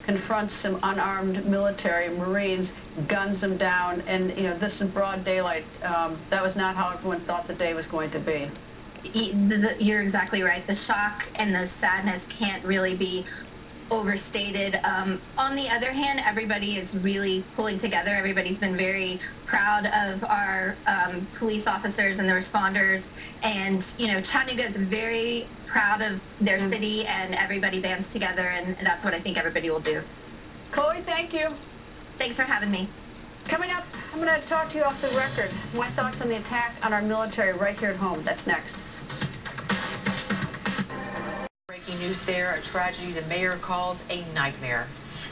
confronts some unarmed military Marines, guns them down, and this in broad daylight. That was not how everyone thought the day was going to be. You're exactly right. The shock and the sadness can't really be overstated. On the other hand, everybody is really pulling together. Everybody's been very proud of our police officers and the responders, and Chattanooga is very proud of their city, and everybody bands together, and that's what I think everybody will do. Chloe, thank you. Thanks for having me. Coming up, I'm going to talk to you off the record. My thoughts on the attack on our military right here at home. That's next. Breaking news there, a tragedy the mayor calls a nightmare.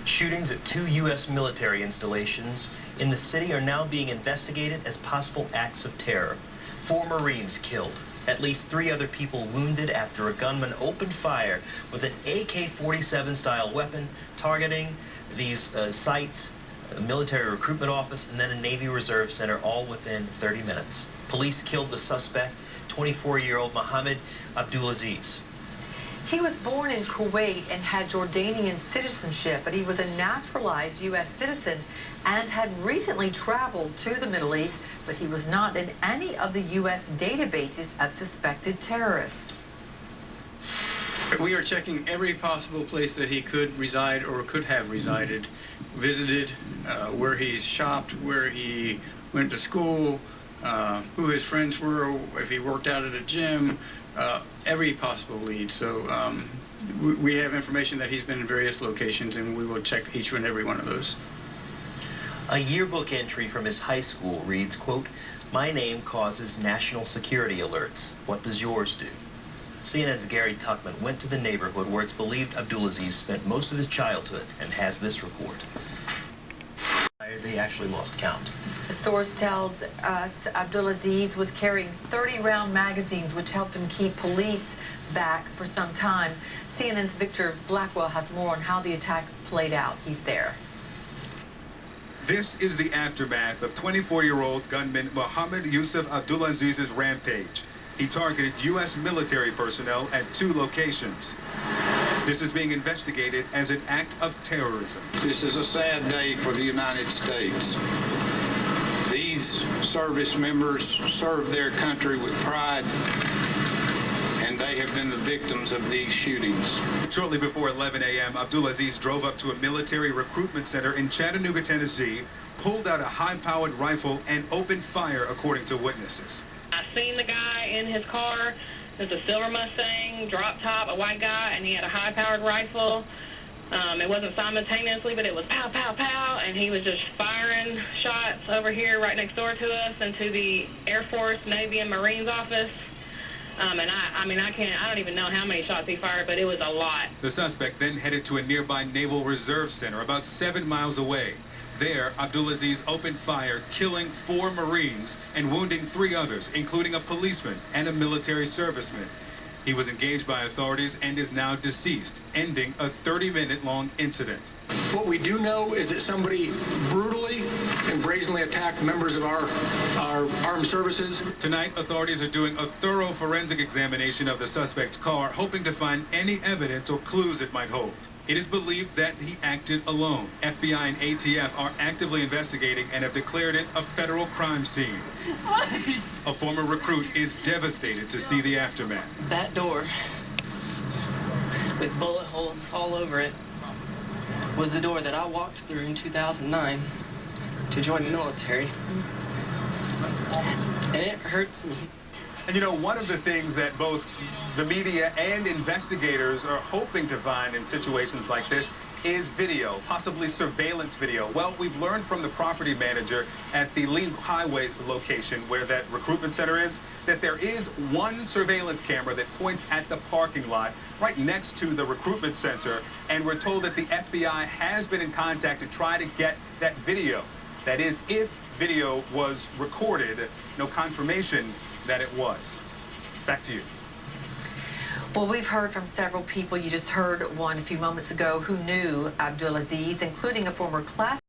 Shootings at 2 U.S. military installations in the city are now being investigated as possible acts of terror. 4 Marines killed, at least 3 other people wounded after a gunman opened fire with an AK-47 style weapon targeting these sites, a military recruitment office, and then a Navy Reserve Center, all within 30 minutes. Police killed the suspect, 24-year-old Mohammed Abdulaziz. He was born in Kuwait and had Jordanian citizenship, but he was a naturalized U.S. citizen and had recently traveled to the Middle East, but he was not in any of the U.S. databases of suspected terrorists. We are checking every possible place that he could reside or could have resided, visited, where he's shopped, where he went to school, who his friends were, if he worked out at a gym, every possible lead. So we have information that he's been in various locations, and we will check each and every one of those. A yearbook entry from his high school reads, quote, "My name causes national security alerts. What does yours do?" CNN's Gary Tuckman went to the neighborhood where it's believed Abdulaziz spent most of his childhood and has this report. They actually lost count. The source tells us Abdulaziz was carrying 30-round magazines, which helped him keep police back for some time. CNN's Victor Blackwell has more on how the attack played out. He's there. This is the aftermath of 24-year-old gunman Mohammed Yusuf Abdulaziz's rampage. He targeted U.S. military personnel at 2 locations. This is being investigated as an act of terrorism. This is a sad day for the United States. These service members serve their country with pride, and they have been the victims of these shootings. Shortly before 11 a.m., Abdulaziz drove up to a military recruitment center in Chattanooga, Tennessee, pulled out a high-powered rifle, and opened fire, according to witnesses. I seen the guy in his car. It was a silver Mustang, drop top, a white guy, and he had a high-powered rifle. It wasn't simultaneously, but it was pow, pow, pow, and he was just firing shots over here right next door to us into the Air Force, Navy, and Marines office. And I don't even know how many shots he fired, but it was a lot. The suspect then headed to a nearby Naval Reserve Center about 7 miles away. There, Abdulaziz opened fire, killing 4 Marines and wounding 3 others, including a policeman and a military serviceman. He was engaged by authorities and is now deceased, ending a 30-minute-long incident. What we do know is that somebody brutally and brazenly attacked members of our armed services. Tonight, authorities are doing a thorough forensic examination of the suspect's car, hoping to find any evidence or clues it might hold. It is believed that he acted alone. FBI and ATF are actively investigating and have declared it a federal crime scene. A former recruit is devastated to see the aftermath. That door, with bullet holes all over it, was the door that I walked through in 2009 to join the military. And it hurts me. And one of the things that both the media and investigators are hoping to find in situations like this is video, possibly surveillance video. Well, we've learned from the property manager at the Lee Highways location where that recruitment center is, that there is one surveillance camera that points at the parking lot right next to the recruitment center, and we're told that the FBI has been in contact to try to get that video. That is, if video was recorded, no confirmation that it was. Back to you. Well, we've heard from several people. You just heard one a few moments ago who knew Abdulaziz, including a former class